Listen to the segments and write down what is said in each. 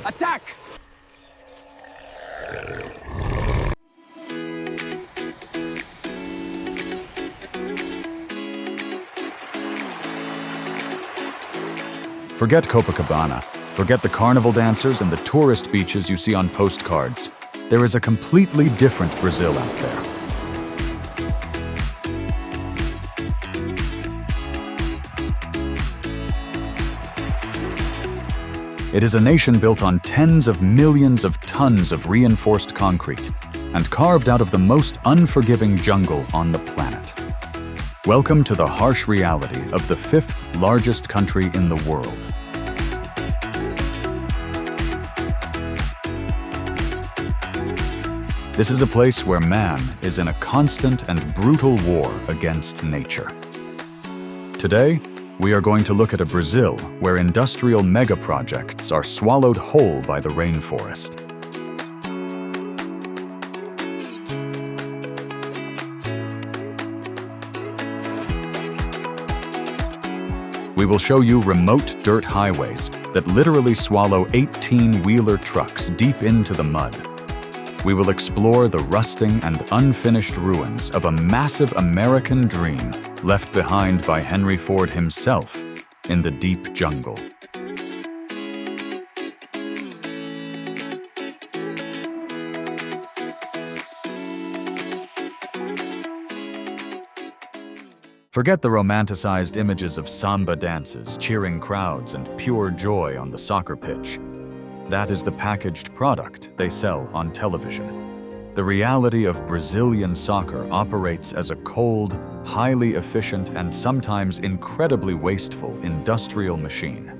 Attack! Forget Copacabana. Forget the carnival dancers and the tourist beaches you see on postcards. There is a completely different Brazil out there. It is a nation built on tens of millions of tons of reinforced concrete and carved out of the most unforgiving jungle on the planet. Welcome to the harsh reality of the fifth largest country in the world. This is a place where man is in a constant and brutal war against nature. Today, we are going to look at a Brazil where industrial mega-projects are swallowed whole by the rainforest. We will show you remote dirt highways that literally swallow 18-wheeler trucks deep into the mud. We will explore the rusting and unfinished ruins of a massive American dream left behind by Henry Ford himself in the deep jungle. Forget the romanticized images of samba dances, cheering crowds, and pure joy on the soccer pitch. That is the packaged product they sell on television. The reality of Brazilian soccer operates as a cold, highly efficient, and sometimes incredibly wasteful industrial machine.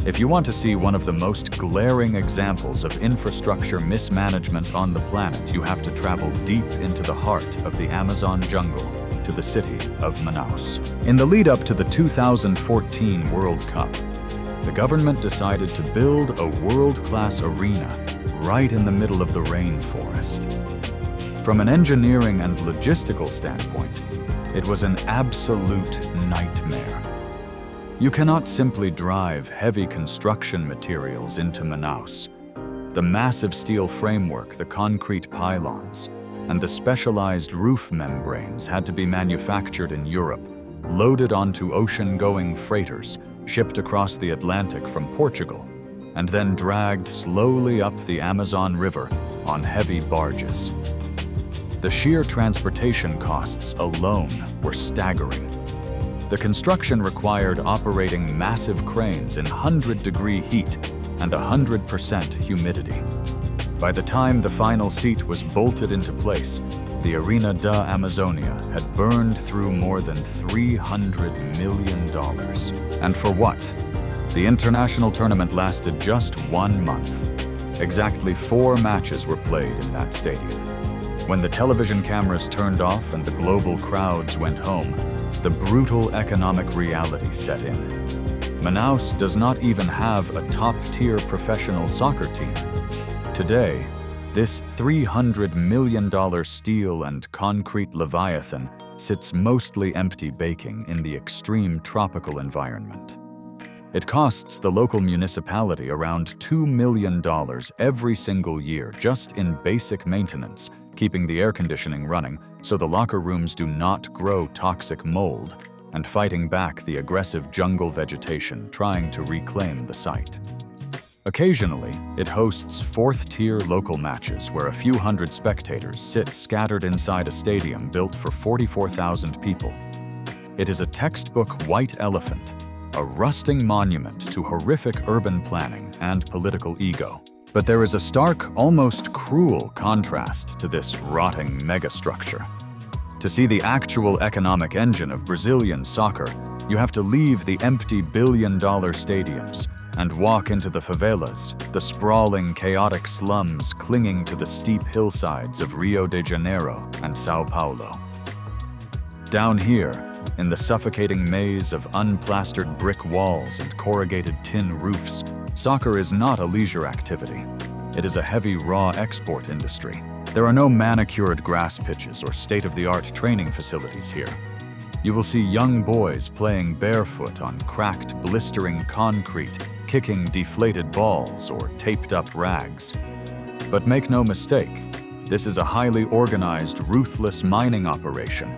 If you want to see one of the most glaring examples of infrastructure mismanagement on the planet, you have to travel deep into the heart of the Amazon jungle to the city of Manaus. In the lead up to the 2014 World Cup, the government decided to build a world-class arena right in the middle of the rainforest. From an engineering and logistical standpoint, it was an absolute nightmare. You cannot simply drive heavy construction materials into Manaus. The massive steel framework, the concrete pylons, and the specialized roof membranes had to be manufactured in Europe, loaded onto ocean-going freighters, shipped across the Atlantic from Portugal, and then dragged slowly up the Amazon River on heavy barges. The sheer transportation costs alone were staggering. The construction required operating massive cranes in 100-degree heat and 100% humidity. By the time the final seat was bolted into place, the Arena da Amazônia had burned through more than $300 million. And for what? The international tournament lasted just 1 month. Exactly 4 matches were played in that stadium. When the television cameras turned off and the global crowds went home, the brutal economic reality set in. Manaus does not even have a top-tier professional soccer team. Today, this $300 million steel and concrete leviathan sits mostly empty, baking in the extreme tropical environment. It costs the local municipality around $2 million every single year just in basic maintenance, keeping the air conditioning running so the locker rooms do not grow toxic mold, and fighting back the aggressive jungle vegetation trying to reclaim the site. Occasionally, it hosts 4th-tier local matches where a few hundred spectators sit scattered inside a stadium built for 44,000 people. It is a textbook white elephant, a rusting monument to horrific urban planning and political ego. But there is a stark, almost cruel contrast to this rotting megastructure. To see the actual economic engine of Brazilian soccer, you have to leave the empty billion-dollar stadiums and walk into the favelas, the sprawling, chaotic slums clinging to the steep hillsides of Rio de Janeiro and São Paulo. Down here, In the suffocating maze of unplastered brick walls and corrugated tin roofs, soccer is not a leisure activity. It is a heavy raw export industry. There are no manicured grass pitches or state-of-the-art training facilities here. You will see young boys playing barefoot on cracked, blistering concrete, kicking deflated balls or taped-up rags. But make no mistake, this is a highly organized, ruthless mining operation,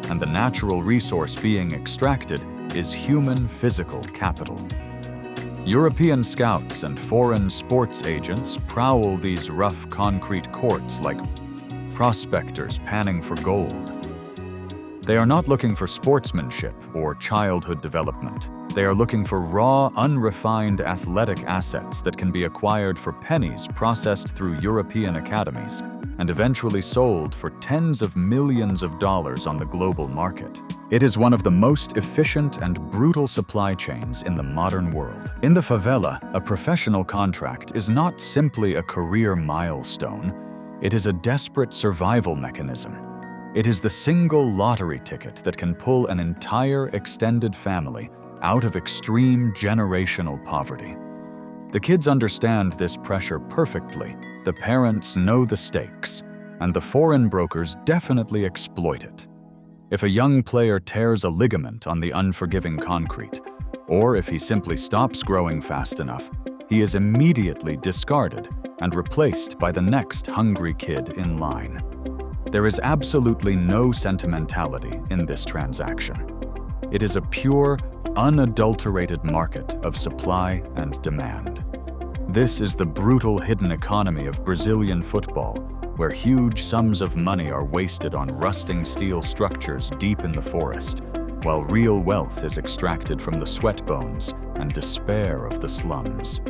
and the natural resource being extracted is human physical capital. European scouts and foreign sports agents prowl these rough concrete courts like prospectors panning for gold. They are not looking for sportsmanship or childhood development. They are looking for raw, unrefined athletic assets that can be acquired for pennies, processed through European academies, and eventually sold for tens of millions of dollars on the global market. It is one of the most efficient and brutal supply chains in the modern world. In the favela, a professional contract is not simply a career milestone, it is a desperate survival mechanism. It is the single lottery ticket that can pull an entire extended family out of extreme generational poverty. The kids understand this pressure perfectly, the parents know the stakes, and the foreign brokers definitely exploit it. If a young player tears a ligament on the unforgiving concrete, or if he simply stops growing fast enough, he is immediately discarded and replaced by the next hungry kid in line. There is absolutely no sentimentality in this transaction. It is a pure, unadulterated market of supply and demand. This is the brutal hidden economy of Brazilian football, where huge sums of money are wasted on rusting steel structures deep in the forest, while real wealth is extracted from the sweat bones and despair of the slums.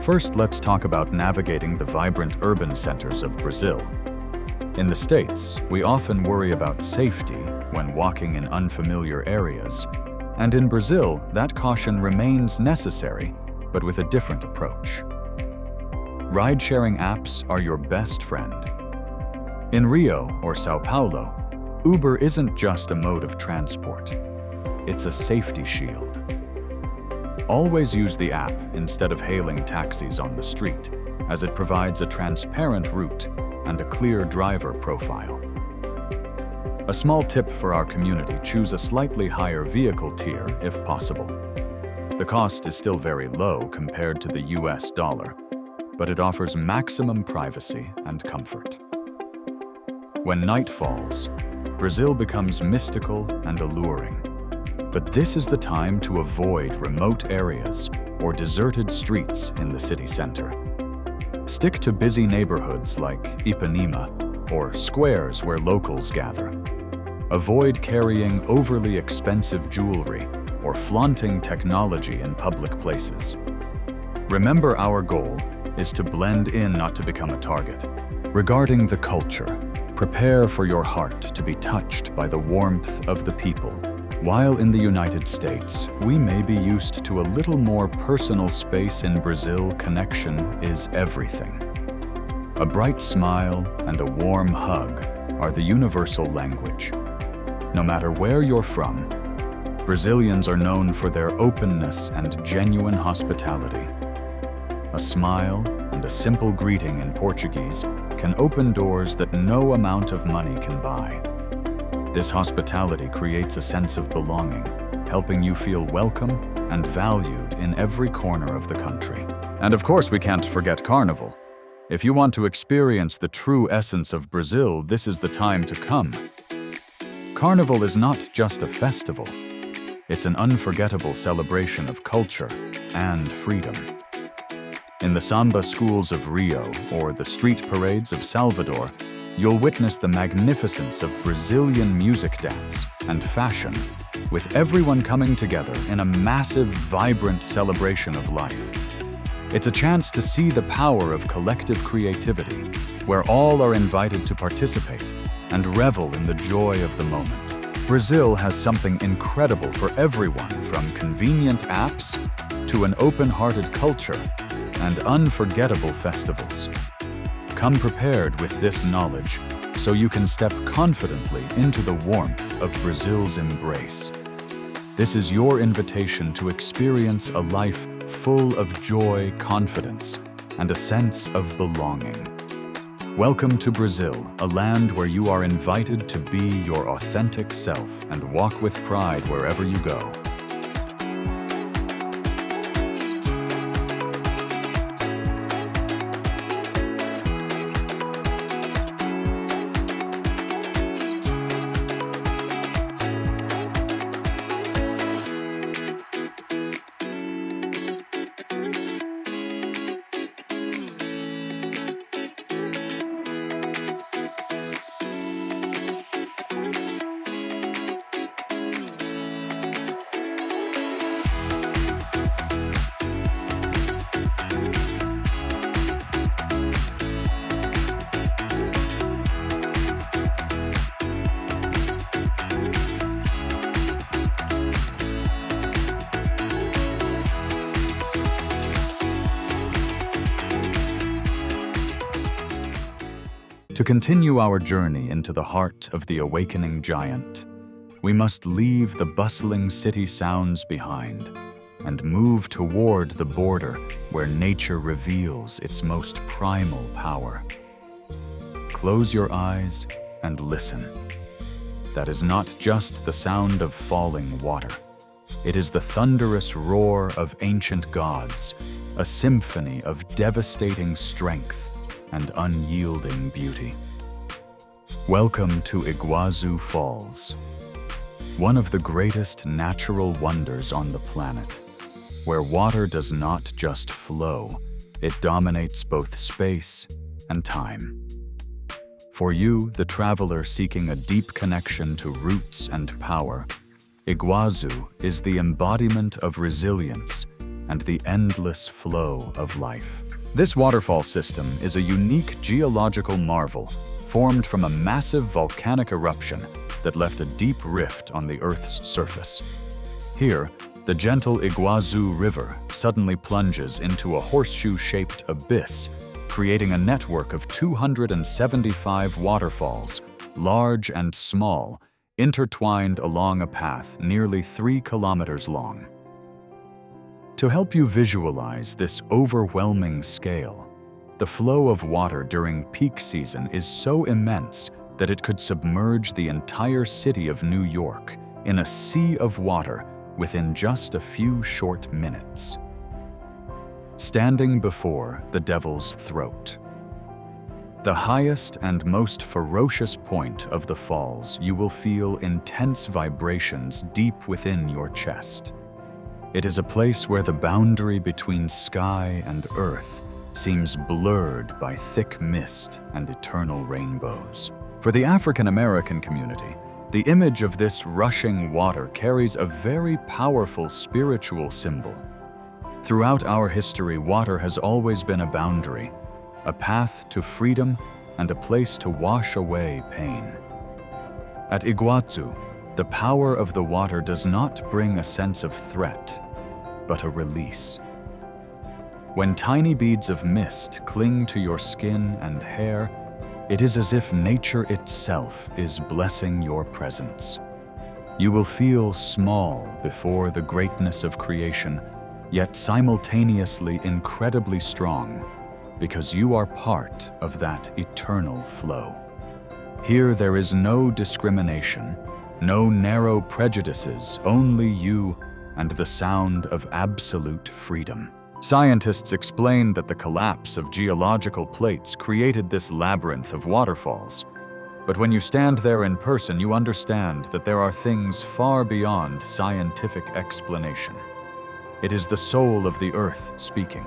First, let's talk about navigating the vibrant urban centers of Brazil. In the States, we often worry about safety when walking in unfamiliar areas, and in Brazil, that caution remains necessary, but with a different approach. Ride-sharing apps are your best friend. In Rio or Sao Paulo, Uber isn't just a mode of transport, it's a safety shield. Always use the app instead of hailing taxis on the street, as it provides a transparent route and a clear driver profile. A small tip for our community: choose a slightly higher vehicle tier if possible. The cost is still very low compared to the US dollar, but it offers maximum privacy and comfort. When night falls, Brazil becomes mystical and alluring. But this is the time to avoid remote areas or deserted streets in the city center. Stick to busy neighborhoods like Ipanema or squares where locals gather. Avoid carrying overly expensive jewelry or flaunting technology in public places. Remember, our goal is to blend in, not to become a target. Regarding the culture, prepare for your heart to be touched by the warmth of the people. While in the United States, we may be used to a little more personal space, in Brazil, connection is everything. A bright smile and a warm hug are the universal language. No matter where you're from, Brazilians are known for their openness and genuine hospitality. A smile and a simple greeting in Portuguese can open doors that no amount of money can buy. This hospitality creates a sense of belonging, helping you feel welcome and valued in every corner of the country. And of course, we can't forget Carnival. If you want to experience the true essence of Brazil, this is the time to come. Carnival is not just a festival. It's an unforgettable celebration of culture and freedom. In the samba schools of Rio or the street parades of Salvador, you'll witness the magnificence of Brazilian music, dance, and fashion, with everyone coming together in a massive, vibrant celebration of life. It's a chance to see the power of collective creativity where all are invited to participate and revel in the joy of the moment. Brazil has something incredible for everyone, from convenient apps to an open-hearted culture and unforgettable festivals. Come prepared with this knowledge so you can step confidently into the warmth of Brazil's embrace. This is your invitation to experience a life full of joy, confidence, and a sense of belonging. Welcome to Brazil, a land where you are invited to be your authentic self and walk with pride wherever you go. To continue our journey into the heart of the awakening giant, we must leave the bustling city sounds behind and move toward the border where nature reveals its most primal power. Close your eyes and listen. That is not just the sound of falling water. It is the thunderous roar of ancient gods, a symphony of devastating strength and unyielding beauty. Welcome to Iguazu Falls, one of the greatest natural wonders on the planet, where water does not just flow, it dominates both space and time. For you, the traveler seeking a deep connection to roots and power, Iguazu is the embodiment of resilience and the endless flow of life. This waterfall system is a unique geological marvel formed from a massive volcanic eruption that left a deep rift on the Earth's surface. Here, the gentle Iguazu River suddenly plunges into a horseshoe-shaped abyss, creating a network of 275 waterfalls, large and small, intertwined along a path nearly 3 kilometers long. To help you visualize this overwhelming scale, the flow of water during peak season is so immense that it could submerge the entire city of New York in a sea of water within just a few short minutes. Standing before the Devil's Throat, the highest and most ferocious point of the falls, you will feel intense vibrations deep within your chest. It is a place where the boundary between sky and earth seems blurred by thick mist and eternal rainbows. For the African American community, the image of this rushing water carries a very powerful spiritual symbol. Throughout our history, water has always been a boundary, a path to freedom, and a place to wash away pain. At Iguazu, the power of the water does not bring a sense of threat, but a release. When tiny beads of mist cling to your skin and hair, it is as if nature itself is blessing your presence. You will feel small before the greatness of creation, yet simultaneously incredibly strong, because you are part of that eternal flow. Here there is no discrimination, no narrow prejudices, only you and the sound of absolute freedom. Scientists explain that the collapse of geological plates created this labyrinth of waterfalls. But when you stand there in person, you understand that there are things far beyond scientific explanation. It is the soul of the earth speaking.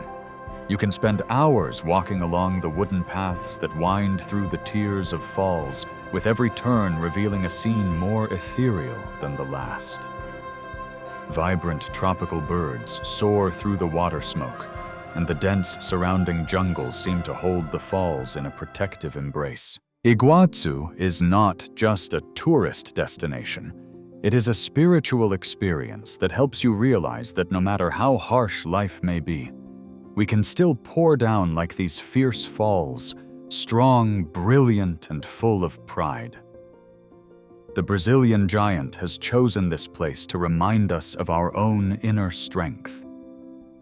You can spend hours walking along the wooden paths that wind through the tiers of falls, with every turn revealing a scene more ethereal than the last. Vibrant tropical birds soar through the water smoke, and the dense surrounding jungle seem to hold the falls in a protective embrace. Iguazu is not just a tourist destination. It is a spiritual experience that helps you realize that no matter how harsh life may be, we can still pour down like these fierce falls, strong, brilliant, and full of pride. The Brazilian giant has chosen this place to remind us of our own inner strength.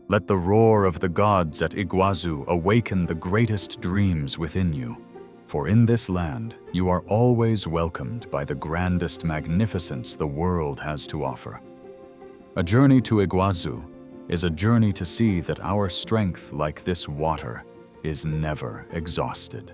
Let the roar of the gods at Iguazu awaken the greatest dreams within you, for in this land you are always welcomed by the grandest magnificence the world has to offer. A journey to Iguazu is a journey to see that our strength, like this water, is never exhausted.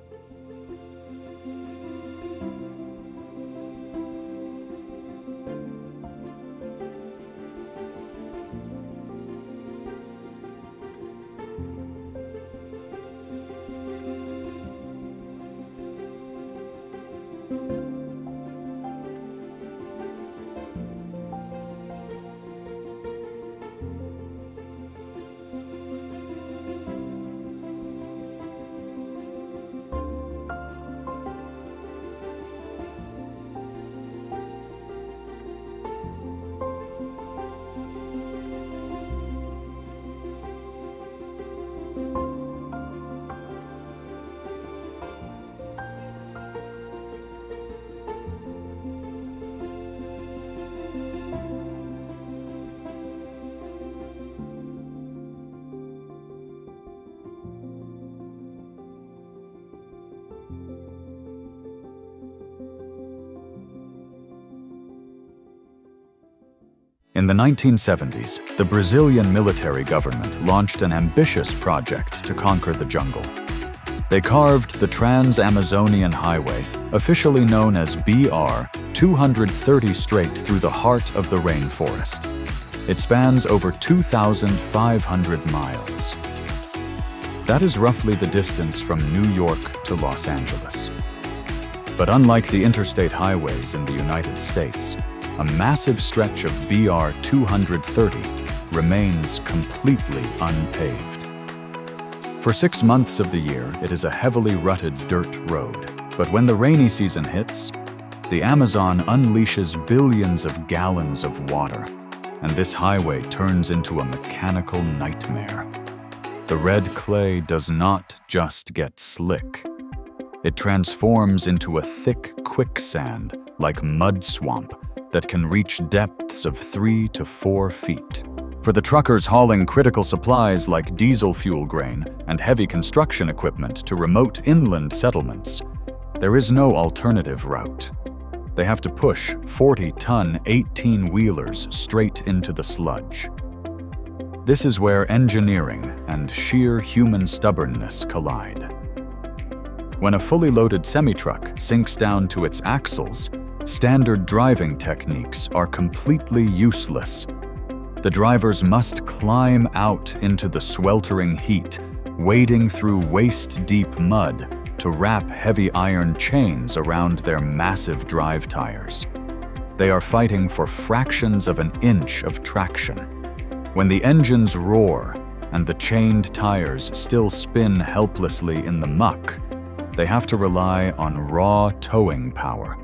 In the 1970s, the Brazilian military government launched an ambitious project to conquer the jungle. They carved the Trans-Amazonian Highway, officially known as BR-230, straight through the heart of the rainforest. It spans over 2,500 miles. That is roughly the distance from New York to Los Angeles. But unlike the interstate highways in the United States, a massive stretch of BR-230 remains completely unpaved. For 6 months of the year, it is a heavily rutted dirt road. But when the rainy season hits, the Amazon unleashes billions of gallons of water, and this highway turns into a mechanical nightmare. The red clay does not just get slick. It transforms into a thick quicksand, like mud swamp, that can reach depths of 3 to 4 feet. For the truckers hauling critical supplies like diesel fuel grain and heavy construction equipment to remote inland settlements, there is no alternative route. They have to push 40-ton 18-wheelers straight into the sludge. This is where engineering and sheer human stubbornness collide. When a fully loaded semi-truck sinks down to its axles, standard driving techniques are completely useless. The drivers must climb out into the sweltering heat, wading through waist-deep mud to wrap heavy iron chains around their massive drive tires. They are fighting for fractions of an inch of traction. When the engines roar and the chained tires still spin helplessly in the muck, they have to rely on raw towing power.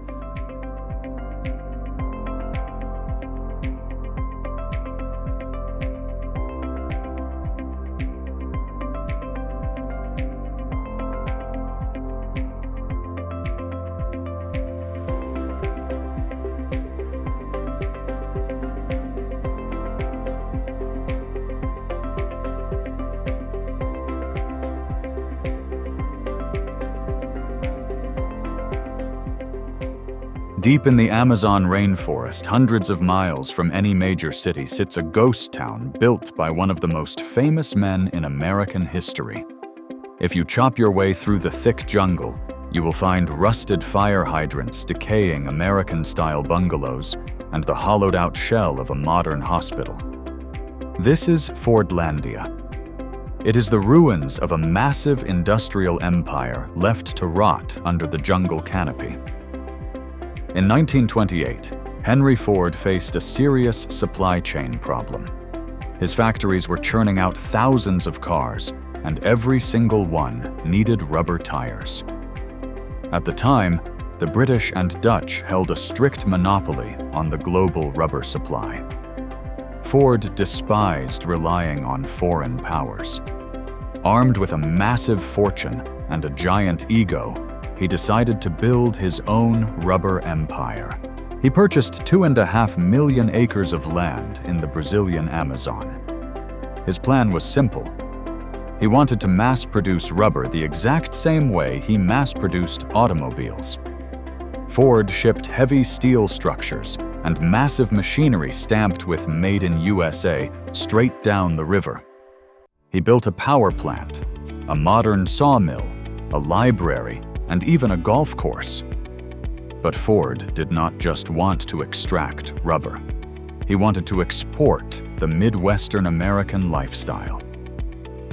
Deep in the Amazon rainforest, hundreds of miles from any major city, sits a ghost town built by one of the most famous men in American history. If you chop your way through the thick jungle, you will find rusted fire hydrants, decaying American-style bungalows, and the hollowed-out shell of a modern hospital. This is Fordlandia. It is the ruins of a massive industrial empire left to rot under the jungle canopy. In 1928, Henry Ford faced a serious supply chain problem. His factories were churning out thousands of cars, and every single one needed rubber tires. At the time, the British and Dutch held a strict monopoly on the global rubber supply. Ford despised relying on foreign powers. Armed with a massive fortune and a giant ego, he decided to build his own rubber empire. He purchased 2.5 million acres of land in the Brazilian Amazon. His plan was simple. He wanted to mass-produce rubber the exact same way he mass-produced automobiles. Ford shipped heavy steel structures and massive machinery stamped with "Made in USA" straight down the river. He built a power plant, a modern sawmill, a library, and even a golf course. But Ford did not just want to extract rubber. He wanted to export the Midwestern American lifestyle.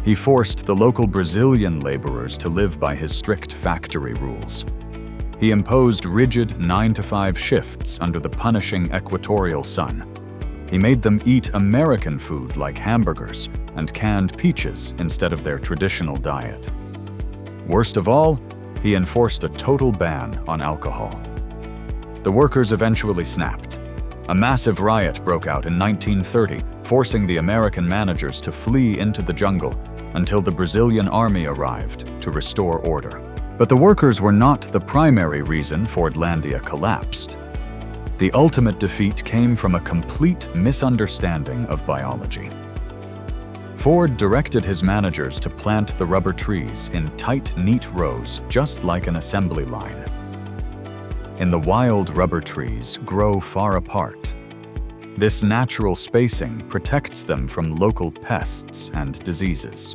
He forced the local Brazilian laborers to live by his strict factory rules. He imposed rigid 9-to-5 shifts under the punishing equatorial sun. He made them eat American food like hamburgers and canned peaches instead of their traditional diet. Worst of all, he enforced a total ban on alcohol. The workers eventually snapped. A massive riot broke out in 1930, forcing the American managers to flee into the jungle until the Brazilian army arrived to restore order. But the workers were not the primary reason Fordlandia collapsed. The ultimate defeat came from a complete misunderstanding of biology. Ford directed his managers to plant the rubber trees in tight, neat rows, just like an assembly line. In the wild, rubber trees grow far apart. This natural spacing protects them from local pests and diseases.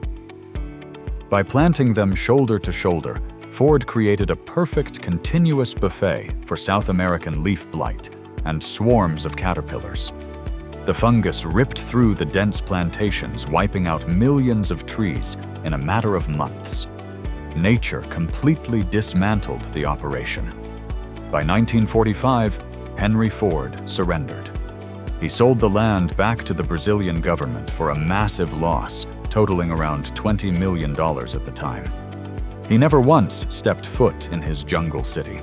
By planting them shoulder to shoulder, Ford created a perfect continuous buffet for South American leaf blight and swarms of caterpillars. The fungus ripped through the dense plantations, wiping out millions of trees in a matter of months. Nature completely dismantled the operation. By 1945, Henry Ford surrendered. He sold the land back to the Brazilian government for a massive loss, totaling around $20 million at the time. He never once stepped foot in his jungle city.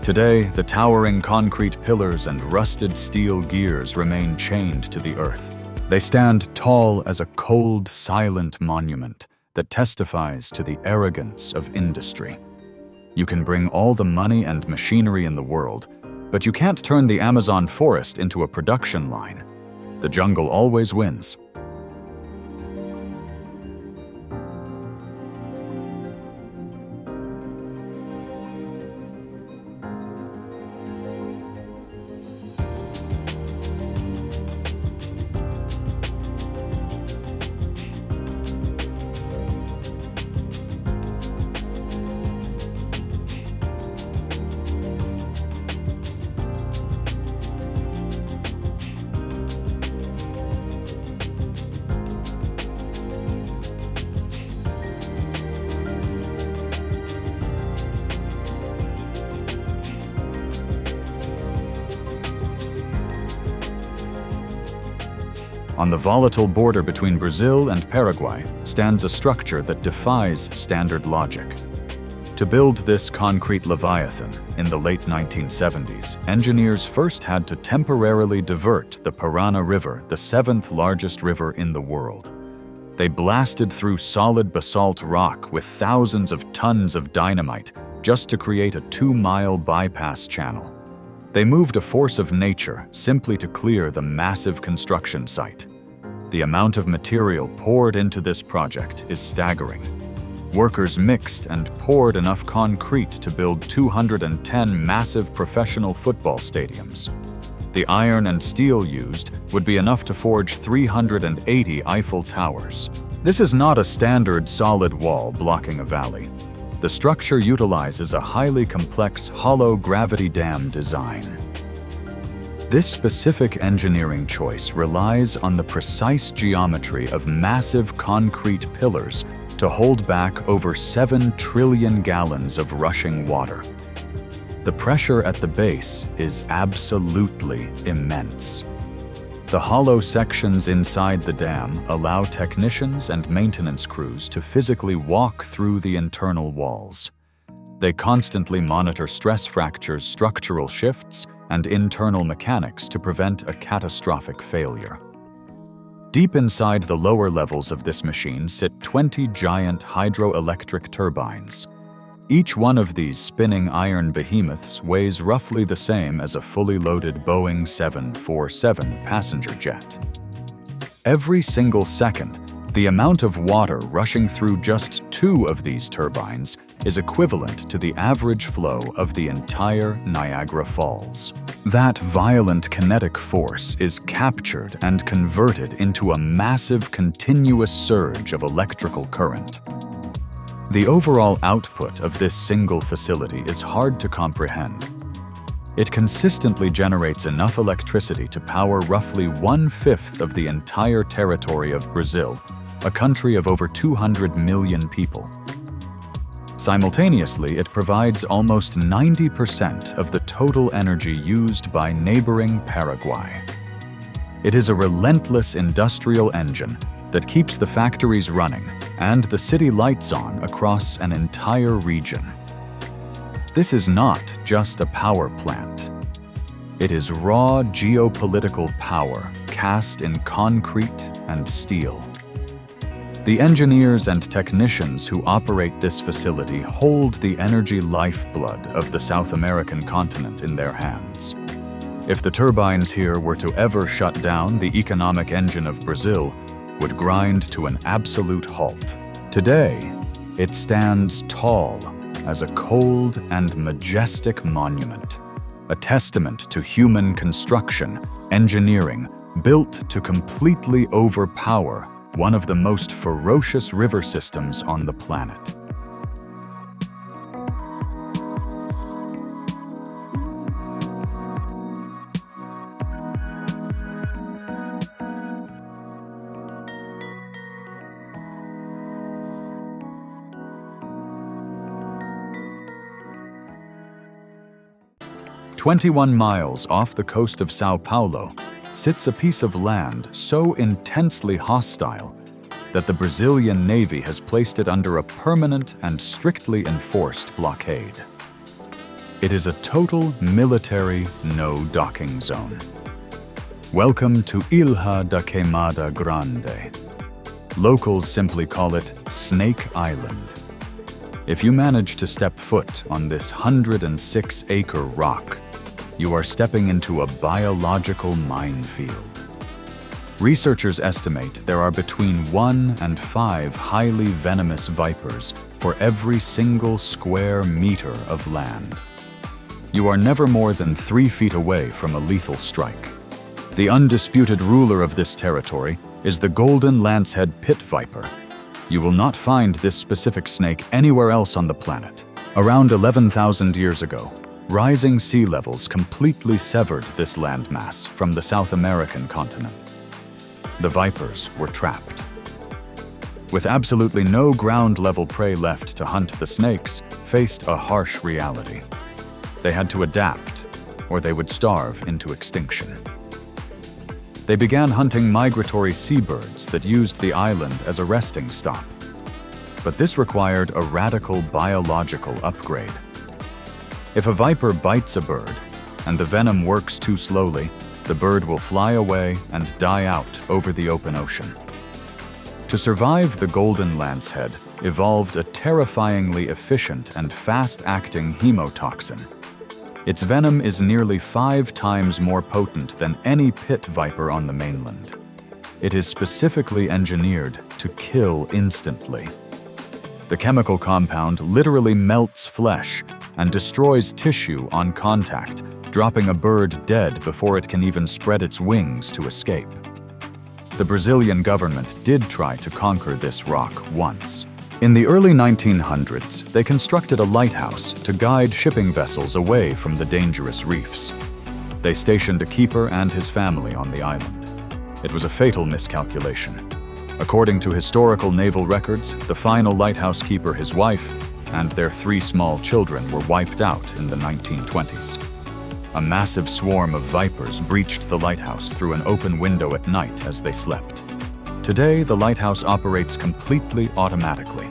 Today, the towering concrete pillars and rusted steel gears remain chained to the earth. They stand tall as a cold, silent monument that testifies to the arrogance of industry. You can bring all the money and machinery in the world, but you can't turn the Amazon forest into a production line. The jungle always wins. On the volatile border between Brazil and Paraguay stands a structure that defies standard logic. To build this concrete leviathan in the late 1970s, engineers first had to temporarily divert the Parana River, the 7th largest river in the world. They blasted through solid basalt rock with thousands of tons of dynamite just to create a 2-mile bypass channel. They moved a force of nature simply to clear the massive construction site. The amount of material poured into this project is staggering. Workers mixed and poured enough concrete to build 210 massive professional football stadiums. The iron and steel used would be enough to forge 380 Eiffel Towers. This is not a standard solid wall blocking a valley. The structure utilizes a highly complex hollow gravity dam design. This specific engineering choice relies on the precise geometry of massive concrete pillars to hold back over 7 trillion gallons of rushing water. The pressure at the base is absolutely immense. The hollow sections inside the dam allow technicians and maintenance crews to physically walk through the internal walls. They constantly monitor stress fractures, structural shifts, and internal mechanics to prevent a catastrophic failure. Deep inside the lower levels of this machine sit 20 giant hydroelectric turbines. Each one of these spinning iron behemoths weighs roughly the same as a fully loaded Boeing 747 passenger jet. Every single second, the amount of water rushing through just 2 of these turbines is equivalent to the average flow of the entire Niagara Falls. That violent kinetic force is captured and converted into a massive continuous surge of electrical current. The overall output of this single facility is hard to comprehend. It consistently generates enough electricity to power roughly 1/5 of the entire territory of Brazil, a country of over 200 million people. Simultaneously, it provides almost 90% of the total energy used by neighboring Paraguay. It is a relentless industrial engine that keeps the factories running and the city lights on across an entire region. This is not just a power plant. It is raw geopolitical power cast in concrete and steel. The engineers and technicians who operate this facility hold the energy lifeblood of the South American continent in their hands. If the turbines here were to ever shut down, the economic engine of Brazil would grind to an absolute halt. Today, it stands tall as a cold and majestic monument, a testament to human construction, engineering, built to completely overpower one of the most ferocious river systems on the planet. "21 miles off the coast of Sao Paulo sits a piece of land so intensely hostile that the Brazilian Navy has placed it under a permanent and strictly enforced blockade. It is a total military no-docking zone. Welcome to Ilha da Queimada Grande. Locals simply call it Snake Island. If you manage to step foot on this 106-acre rock, you are stepping into a biological minefield. Researchers estimate there are between 1 and 5 highly venomous vipers for every single square meter of land. You are never more than 3 feet away from a lethal strike. The undisputed ruler of this territory is the golden lancehead pit viper. You will not find this specific snake anywhere else on the planet. Around 11,000 years ago, rising sea levels completely severed this landmass from the South American continent. The vipers were trapped. With absolutely no ground-level prey left to hunt, the snakes faced a harsh reality. They had to adapt, or they would starve into extinction. They began hunting migratory seabirds that used the island as a resting stop. But this required a radical biological upgrade. If a viper bites a bird, and the venom works too slowly, the bird will fly away and die out over the open ocean. To survive, the golden lancehead evolved a terrifyingly efficient and fast-acting hemotoxin. Its venom is nearly 5 times more potent than any pit viper on the mainland. It is specifically engineered to kill instantly. The chemical compound literally melts flesh and destroys tissue on contact, dropping a bird dead before it can even spread its wings to escape. The Brazilian government did try to conquer this rock once. In the early 1900s, they constructed a lighthouse to guide shipping vessels away from the dangerous reefs. They stationed a keeper and his family on the island. It was a fatal miscalculation. According to historical naval records, the final lighthouse keeper, his wife, and their 3 small children were wiped out in the 1920s. A massive swarm of vipers breached the lighthouse through an open window at night as they slept. Today, the lighthouse operates completely automatically.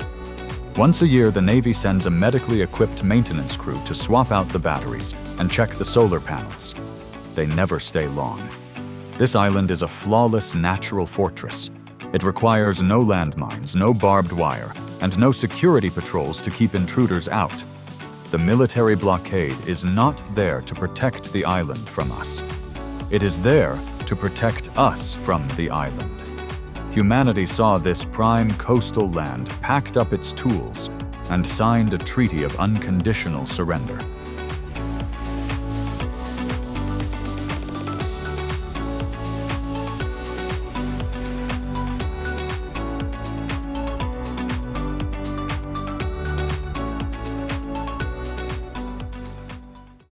Once a year, the Navy sends a medically equipped maintenance crew to swap out the batteries and check the solar panels. They never stay long. This island is a flawless natural fortress. It requires no landmines, no barbed wire, and no security patrols to keep intruders out. The military blockade is not there to protect the island from us. It is there to protect us from the island. Humanity saw this prime coastal land, packed up its tools, and signed a treaty of unconditional surrender.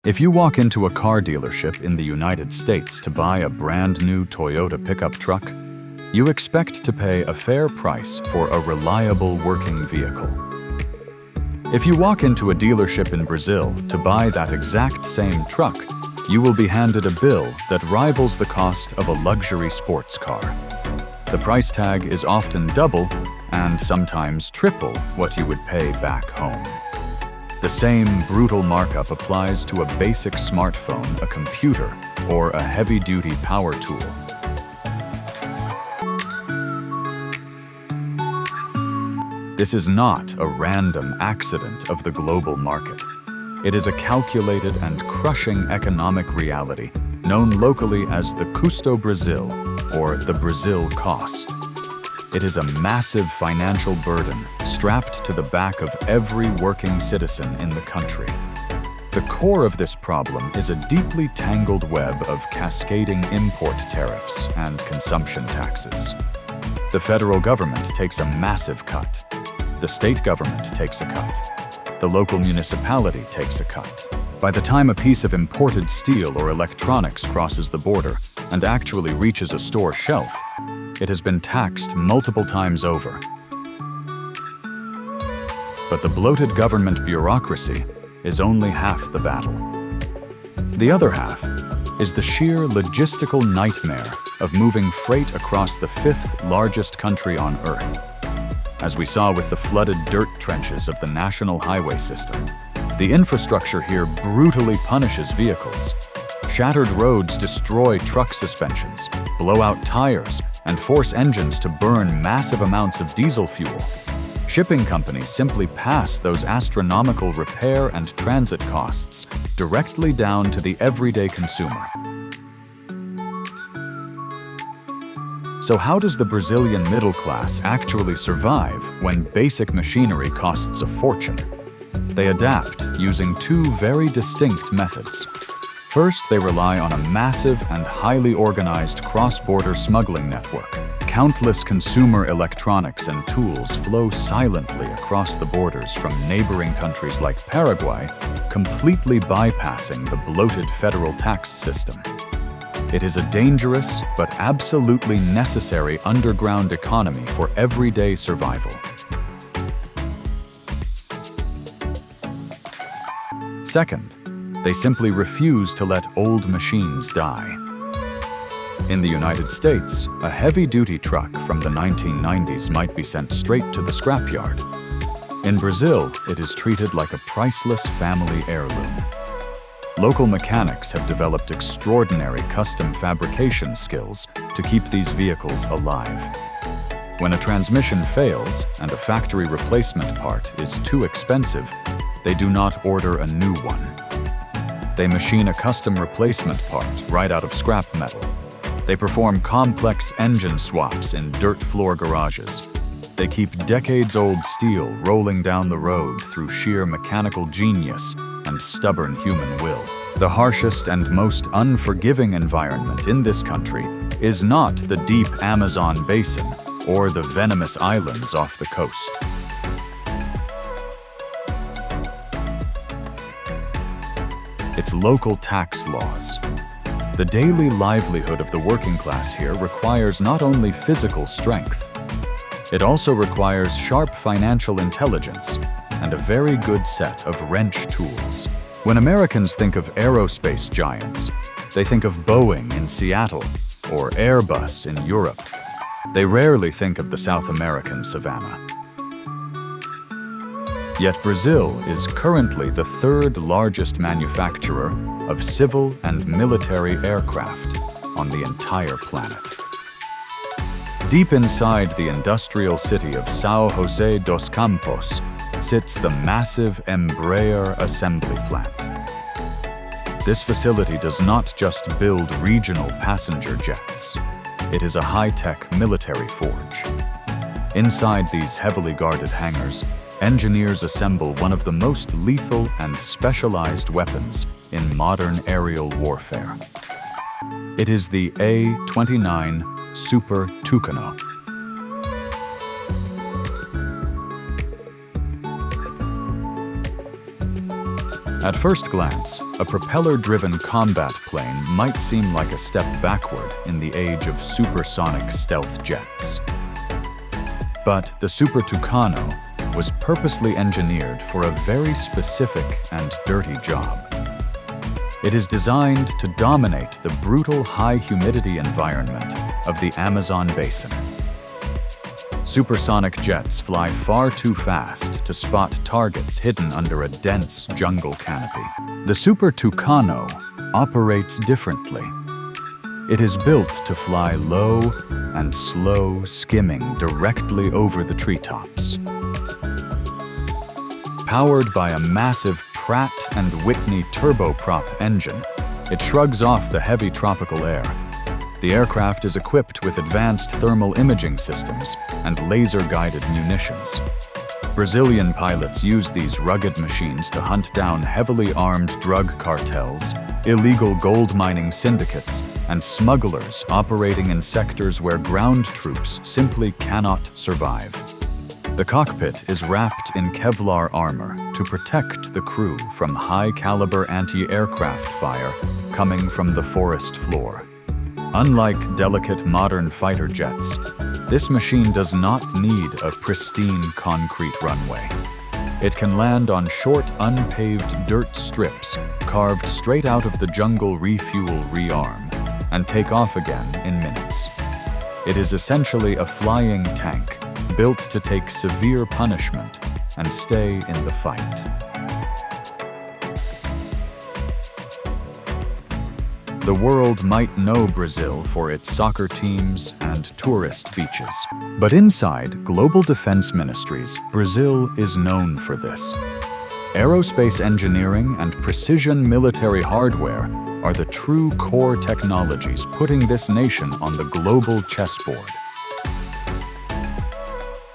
If you walk into a car dealership in the United States to buy a brand new Toyota pickup truck, you expect to pay a fair price for a reliable working vehicle. If you walk into a dealership in Brazil to buy that exact same truck, you will be handed a bill that rivals the cost of a luxury sports car. The price tag is often double and sometimes triple what you would pay back home. The same brutal markup applies to a basic smartphone, a computer, or a heavy-duty power tool. This is not a random accident of the global market. It is a calculated and crushing economic reality known locally as the Custo Brasil, or the Brazil cost. It is a massive financial burden strapped to the back of every working citizen in the country. The core of this problem is a deeply tangled web of cascading import tariffs and consumption taxes. The federal government takes a massive cut. The state government takes a cut. The local municipality takes a cut. By the time a piece of imported steel or electronics crosses the border and actually reaches a store shelf, it has been taxed multiple times over. But the bloated government bureaucracy is only half the battle. The other half is the sheer logistical nightmare of moving freight across the fifth largest country on Earth. As we saw with the flooded dirt trenches of the national highway system, the infrastructure here brutally punishes vehicles. Shattered roads destroy truck suspensions, blow out tires, and force engines to burn massive amounts of diesel fuel. Shipping companies simply pass those astronomical repair and transit costs directly down to the everyday consumer. So how does the Brazilian middle class actually survive when basic machinery costs a fortune? They adapt using two very distinct methods. First, they rely on a massive and highly organized cross-border smuggling network. Countless consumer electronics and tools flow silently across the borders from neighboring countries like Paraguay, completely bypassing the bloated federal tax system. It is a dangerous but absolutely necessary underground economy for everyday survival. Second, they simply refuse to let old machines die. In the United States, a heavy-duty truck from the 1990s might be sent straight to the scrapyard. In Brazil, it is treated like a priceless family heirloom. Local mechanics have developed extraordinary custom fabrication skills to keep these vehicles alive. When a transmission fails and a factory replacement part is too expensive, they do not order a new one. They machine a custom replacement part right out of scrap metal. They perform complex engine swaps in dirt floor garages. They keep decades-old steel rolling down the road through sheer mechanical genius and stubborn human will. The harshest and most unforgiving environment in this country is not the deep Amazon basin or the venomous islands off the coast. It's local tax laws. The daily livelihood of the working class here requires not only physical strength, it also requires sharp financial intelligence and a very good set of wrench tools. When Americans think of aerospace giants, they think of Boeing in Seattle or Airbus in Europe. They rarely think of the South American savanna. Yet Brazil is currently the third largest manufacturer of civil and military aircraft on the entire planet. Deep inside the industrial city of São José dos Campos sits the massive Embraer assembly plant. This facility does not just build regional passenger jets. It is a high-tech military forge. Inside these heavily guarded hangars, engineers assemble one of the most lethal and specialized weapons in modern aerial warfare. It is the A-29 Super Tucano. At first glance, a propeller-driven combat plane might seem like a step backward in the age of supersonic stealth jets. But the Super Tucano was purposely engineered for a very specific and dirty job. It is designed to dominate the brutal high-humidity environment of the Amazon basin. Supersonic jets fly far too fast to spot targets hidden under a dense jungle canopy. The Super Tucano operates differently. It is built to fly low and slow, skimming directly over the treetops. Powered by a massive Pratt & Whitney turboprop engine, it shrugs off the heavy tropical air. The aircraft is equipped with advanced thermal imaging systems and laser-guided munitions. Brazilian pilots use these rugged machines to hunt down heavily armed drug cartels, illegal gold mining syndicates, and smugglers operating in sectors where ground troops simply cannot survive. The cockpit is wrapped in Kevlar armor to protect the crew from high-caliber anti-aircraft fire coming from the forest floor. Unlike delicate modern fighter jets, this machine does not need a pristine concrete runway. It can land on short, unpaved dirt strips carved straight out of the jungle refuel rearm and take off again in minutes. It is essentially a flying tank built to take severe punishment and stay in the fight. The world might know Brazil for its soccer teams and tourist beaches. But inside global defense ministries, Brazil is known for this. Aerospace engineering and precision military hardware are the true core technologies putting this nation on the global chessboard.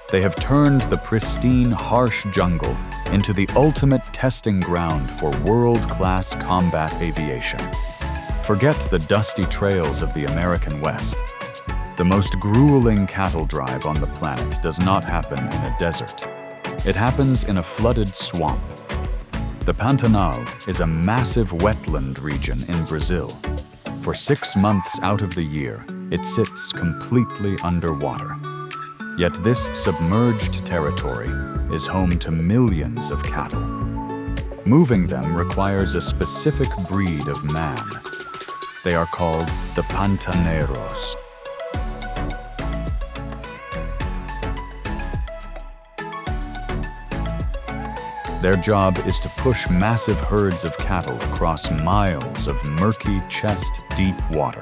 They have turned the pristine, harsh jungle into the ultimate testing ground for world-class combat aviation. Forget the dusty trails of the American West. The most grueling cattle drive on the planet does not happen in a desert. It happens in a flooded swamp. The Pantanal is a massive wetland region in Brazil. For 6 months out of the year, it sits completely underwater. Yet this submerged territory is home to millions of cattle. Moving them requires a specific breed of man. They are called the Pantaneiros. Their job is to push massive herds of cattle across miles of murky, chest-deep water.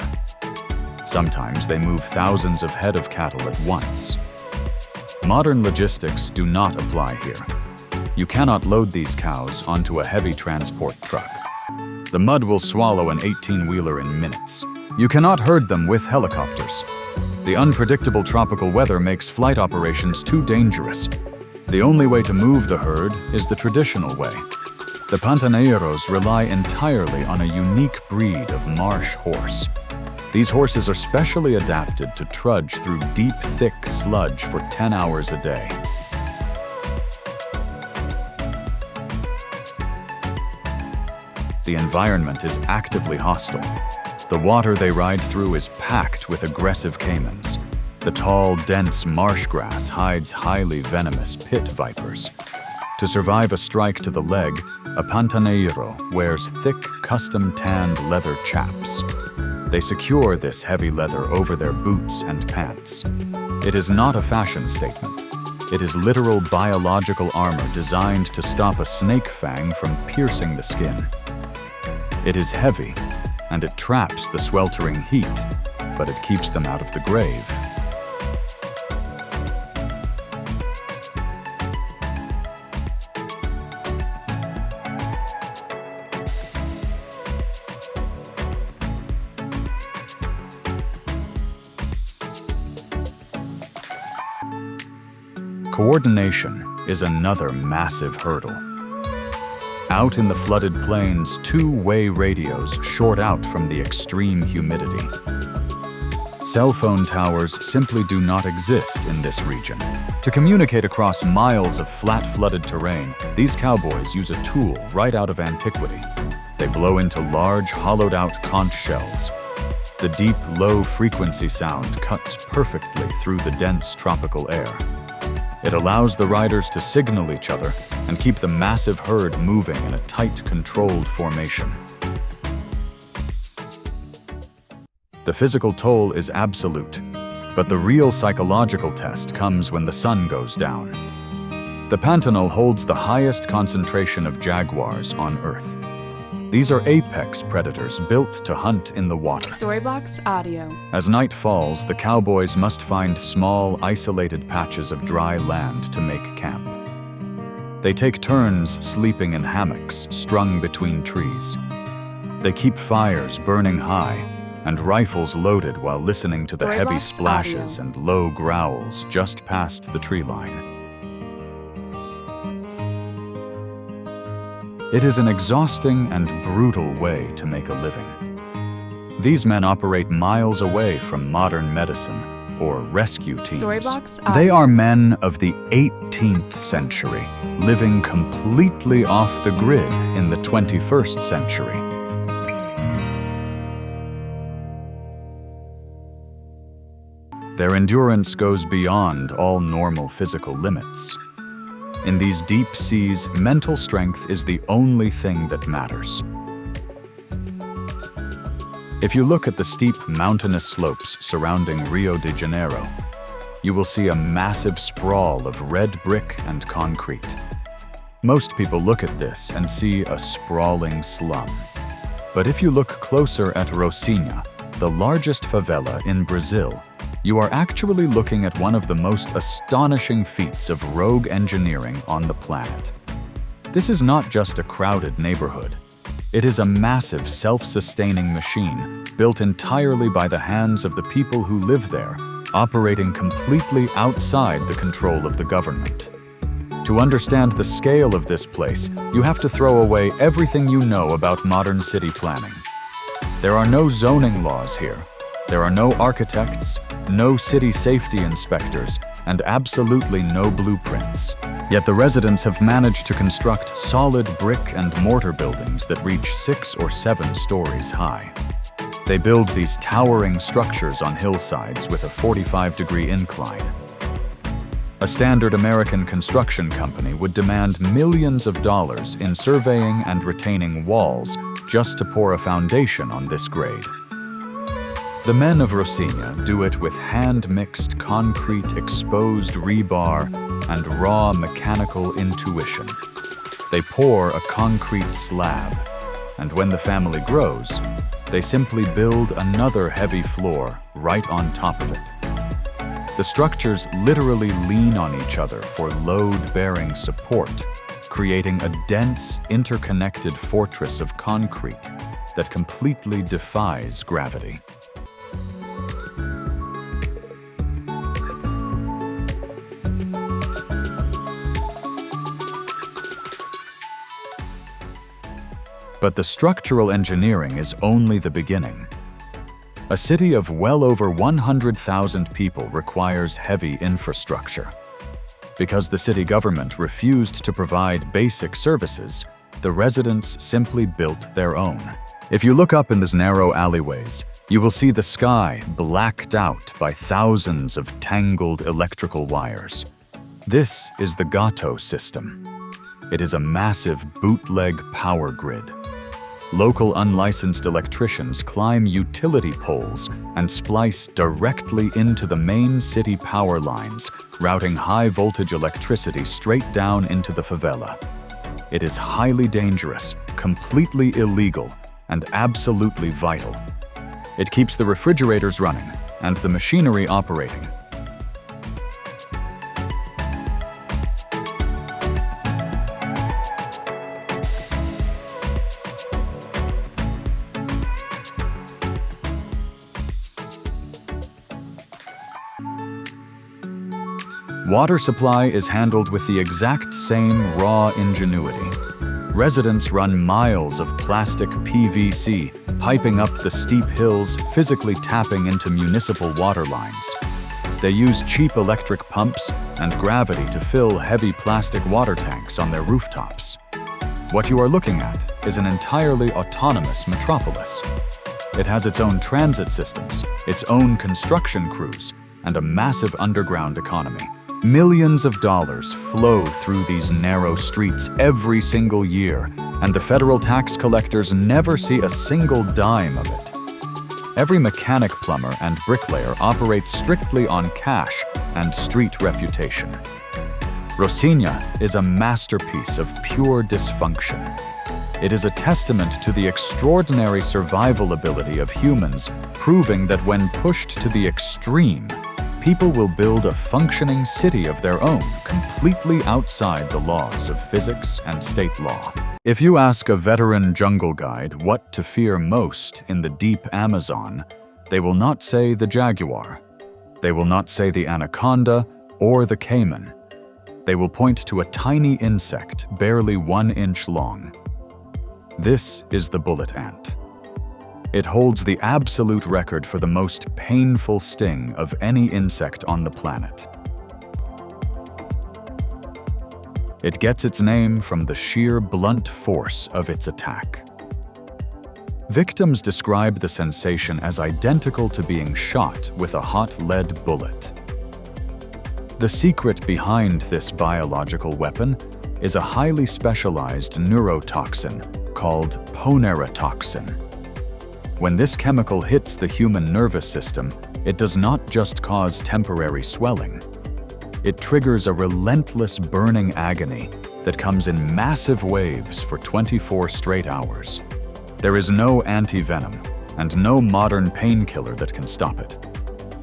Sometimes they move thousands of head of cattle at once. Modern logistics do not apply here. You cannot load these cows onto a heavy transport truck. The mud will swallow an 18-wheeler in minutes. You cannot herd them with helicopters. The unpredictable tropical weather makes flight operations too dangerous. The only way to move the herd is the traditional way. The Pantaneiros rely entirely on a unique breed of marsh horse. These horses are specially adapted to trudge through deep, thick sludge for 10 hours a day. The environment is actively hostile. The water they ride through is packed with aggressive caimans. The tall, dense marsh grass hides highly venomous pit vipers. To survive a strike to the leg, a pantaneiro wears thick, custom-tanned leather chaps. They secure this heavy leather over their boots and pants. It is not a fashion statement. It is literal biological armor designed to stop a snake fang from piercing the skin. It is heavy, and it traps the sweltering heat, but it keeps them out of the grave. Coordination is another massive hurdle. Out in the flooded plains, two-way radios short out from the extreme humidity. Cell phone towers simply do not exist in this region. To communicate across miles of flat flooded terrain, these cowboys use a tool right out of antiquity. They blow into large, hollowed-out conch shells. The deep, low-frequency sound cuts perfectly through the dense tropical air. It allows the riders to signal each other and keep the massive herd moving in a tight, controlled formation. The physical toll is absolute, but the real psychological test comes when the sun goes down. The Pantanal holds the highest concentration of jaguars on Earth. These are apex predators built to hunt in the water. Storybox Audio. As night falls, the cowboys must find small, isolated patches of dry land to make camp. They take turns sleeping in hammocks strung between trees. They keep fires burning high and rifles loaded while listening to the heavy splashes and low growls just past the tree line. It is an exhausting and brutal way to make a living. These men operate miles away from modern medicine or rescue teams. They are men of the 18th century, living completely off the grid in the 21st century. Their endurance goes beyond all normal physical limits. In these deep seas, mental strength is the only thing that matters. If you look at the steep mountainous slopes surrounding Rio de Janeiro, you will see a massive sprawl of red brick and concrete. Most people look at this and see a sprawling slum. But if you look closer at Rocinha, the largest favela in Brazil, you are actually looking at one of the most astonishing feats of rogue engineering on the planet. This is not just a crowded neighborhood. It is a massive self-sustaining machine built entirely by the hands of the people who live there, operating completely outside the control of the government. To understand the scale of this place, you have to throw away everything you know about modern city planning. There are no zoning laws here. There are no architects, no city safety inspectors, and absolutely no blueprints. Yet the residents have managed to construct solid brick and mortar buildings that reach 6 or 7 stories high. They build these towering structures on hillsides with a 45-degree incline. A standard American construction company would demand millions of dollars in surveying and retaining walls just to pour a foundation on this grade. The men of Rocinha do it with hand-mixed concrete, exposed rebar, and raw mechanical intuition. They pour a concrete slab, and when the family grows, they simply build another heavy floor right on top of it. The structures literally lean on each other for load-bearing support, creating a dense, interconnected fortress of concrete that completely defies gravity. But the structural engineering is only the beginning. A city of well over 100,000 people requires heavy infrastructure. Because the city government refused to provide basic services, the residents simply built their own. If you look up in these narrow alleyways, you will see the sky blacked out by thousands of tangled electrical wires. This is the Gato system. It is a massive bootleg power grid. Local unlicensed electricians climb utility poles and splice directly into the main city power lines, routing high-voltage electricity straight down into the favela. It is highly dangerous, completely illegal, and absolutely vital. It keeps the refrigerators running and the machinery operating. Water supply is handled with the exact same raw ingenuity. Residents run miles of plastic PVC, piping up the steep hills, physically tapping into municipal water lines. They use cheap electric pumps and gravity to fill heavy plastic water tanks on their rooftops. What you are looking at is an entirely autonomous metropolis. It has its own transit systems, its own construction crews, and a massive underground economy. Millions of dollars flow through these narrow streets every single year, and the federal tax collectors never see a single dime of it. Every mechanic, plumber, and bricklayer operates strictly on cash and street reputation. Rocinha is a masterpiece of pure dysfunction. It is a testament to the extraordinary survival ability of humans, proving that when pushed to the extreme, people will build a functioning city of their own, completely outside the laws of physics and state law. If you ask a veteran jungle guide what to fear most in the deep Amazon, they will not say the jaguar. They will not say the anaconda or the caiman. They will point to a tiny insect barely 1 inch long. This is the bullet ant. It holds the absolute record for the most painful sting of any insect on the planet. It gets its name from the sheer blunt force of its attack. Victims describe the sensation as identical to being shot with a hot lead bullet. The secret behind this biological weapon is a highly specialized neurotoxin called ponerotoxin. When this chemical hits the human nervous system, it does not just cause temporary swelling. It triggers a relentless burning agony that comes in massive waves for 24 straight hours. There is no anti-venom and no modern painkiller that can stop it.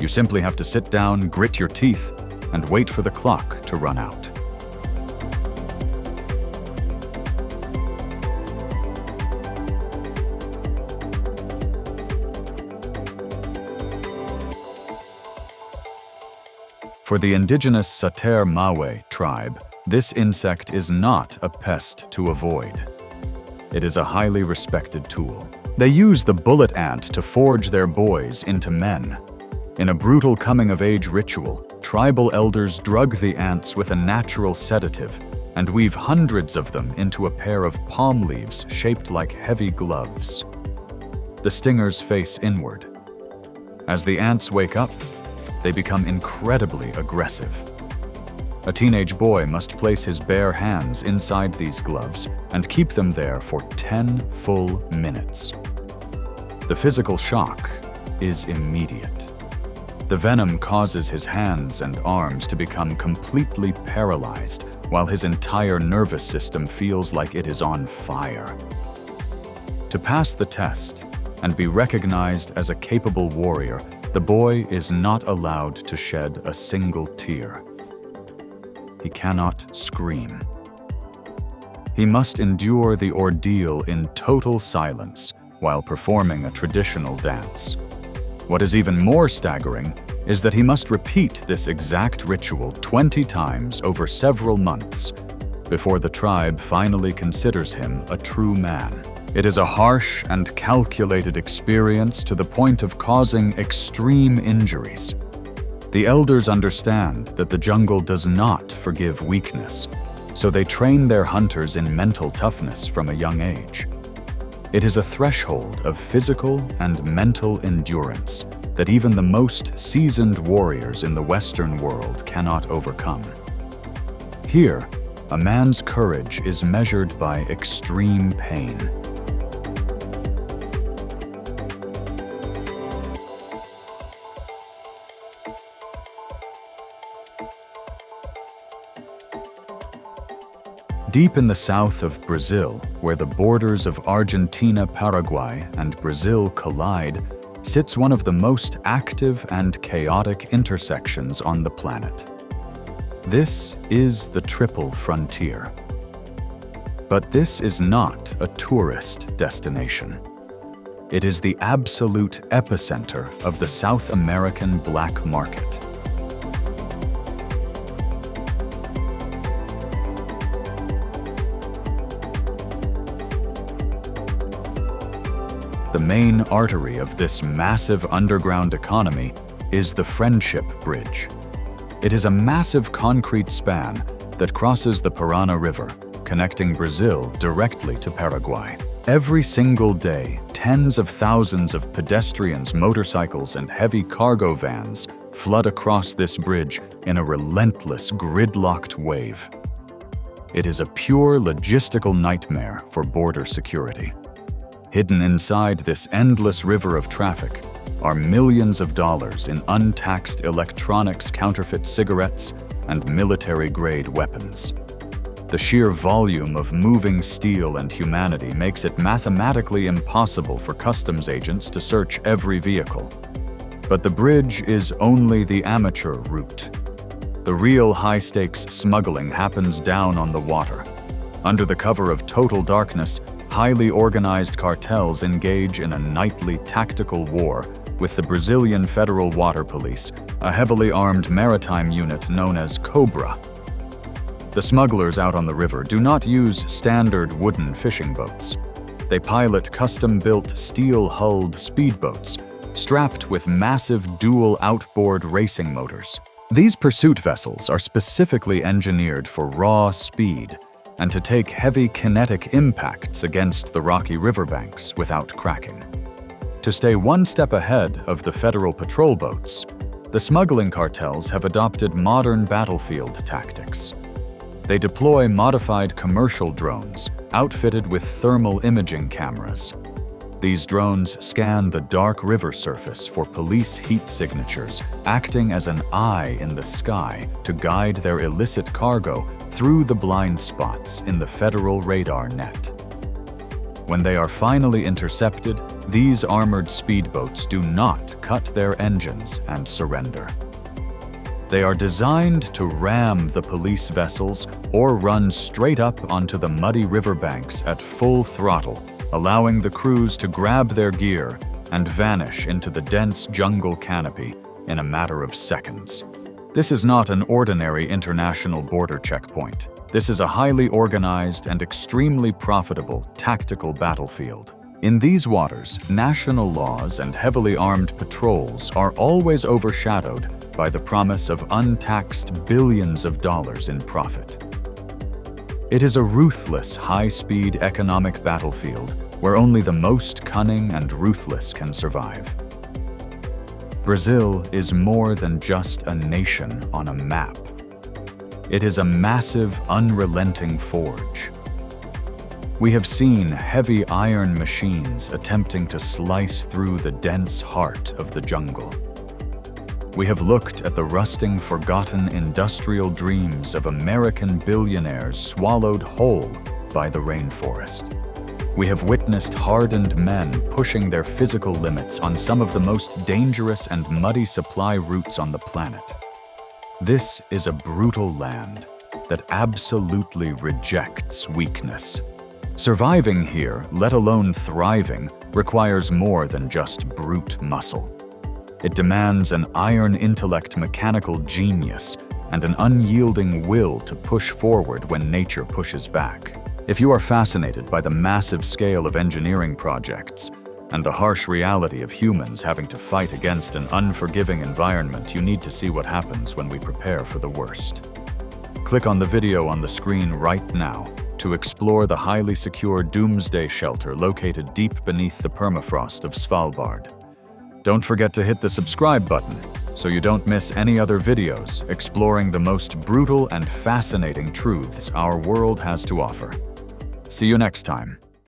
You simply have to sit down, grit your teeth, and wait for the clock to run out. For the indigenous Sater Mawe tribe, this insect is not a pest to avoid. It is a highly respected tool. They use the bullet ant to forge their boys into men. In a brutal coming-of-age ritual, tribal elders drug the ants with a natural sedative and weave hundreds of them into a pair of palm leaves shaped like heavy gloves. The stingers face inward. As the ants wake up, they become incredibly aggressive. A teenage boy must place his bare hands inside these gloves and keep them there for 10 full minutes. The physical shock is immediate. The venom causes his hands and arms to become completely paralyzed, while his entire nervous system feels like it is on fire. To pass the test and be recognized as a capable warrior, the boy is not allowed to shed a single tear. He cannot scream. He must endure the ordeal in total silence while performing a traditional dance. What is even more staggering is that he must repeat this exact ritual 20 times over several months before the tribe finally considers him a true man. It is a harsh and calculated experience to the point of causing extreme injuries. The elders understand that the jungle does not forgive weakness, so they train their hunters in mental toughness from a young age. It is a threshold of physical and mental endurance that even the most seasoned warriors in the Western world cannot overcome. Here, A man's courage is measured by extreme pain. Deep in the south of Brazil, where the borders of Argentina, Paraguay, and Brazil collide, sits one of the most active and chaotic intersections on the planet. This is the Triple Frontier. But this is not a tourist destination. It is the absolute epicenter of the South American black market. The main artery of this massive underground economy is the Friendship Bridge. It is a massive concrete span that crosses the Parana River, connecting Brazil directly to Paraguay. Every single day, tens of thousands of pedestrians, motorcycles, and heavy cargo vans flood across this bridge in a relentless, gridlocked wave. It is a pure logistical nightmare for border security. Hidden inside this endless river of traffic are millions of dollars in untaxed electronics, counterfeit cigarettes, and military-grade weapons. The sheer volume of moving steel and humanity makes it mathematically impossible for customs agents to search every vehicle. But the bridge is only the amateur route. The real high-stakes smuggling happens down on the water. Under the cover of total darkness, highly organized cartels engage in a nightly tactical war with the Brazilian Federal Water Police, a heavily armed maritime unit known as Cobra. The smugglers out on the river do not use standard wooden fishing boats. They pilot custom-built steel-hulled speedboats, strapped with massive dual outboard racing motors. These pursuit vessels are specifically engineered for raw speed and to take heavy kinetic impacts against the rocky riverbanks without cracking. To stay one step ahead of the federal patrol boats, the smuggling cartels have adopted modern battlefield tactics. They deploy modified commercial drones outfitted with thermal imaging cameras. These drones scan the dark river surface for police heat signatures, acting as an eye in the sky to guide their illicit cargo through the blind spots in the federal radar net. When they are finally intercepted, these armored speedboats do not cut their engines and surrender. They are designed to ram the police vessels or run straight up onto the muddy riverbanks at full throttle, allowing the crews to grab their gear and vanish into the dense jungle canopy in a matter of seconds. This is not an ordinary international border checkpoint. This is a highly organized and extremely profitable tactical battlefield. In these waters, national laws and heavily armed patrols are always overshadowed by the promise of untaxed billions of dollars in profit. It is a ruthless, high-speed economic battlefield where only the most cunning and ruthless can survive. Brazil is more than just a nation on a map. It is a massive, unrelenting forge. We have seen heavy iron machines attempting to slice through the dense heart of the jungle. We have looked at the rusting, forgotten industrial dreams of American billionaires swallowed whole by the rainforest. We have witnessed hardened men pushing their physical limits on some of the most dangerous and muddy supply routes on the planet. This is a brutal land that absolutely rejects weakness. Surviving here, let alone thriving, requires more than just brute muscle. It demands an iron intellect, mechanical genius, and an unyielding will to push forward when nature pushes back. If you are fascinated by the massive scale of engineering projects and the harsh reality of humans having to fight against an unforgiving environment, you need to see what happens when we prepare for the worst. Click on the video on the screen right now to explore the highly secure doomsday shelter located deep beneath the permafrost of Svalbard. Don't forget to hit the subscribe button so you don't miss any other videos exploring the most brutal and fascinating truths our world has to offer. See you next time.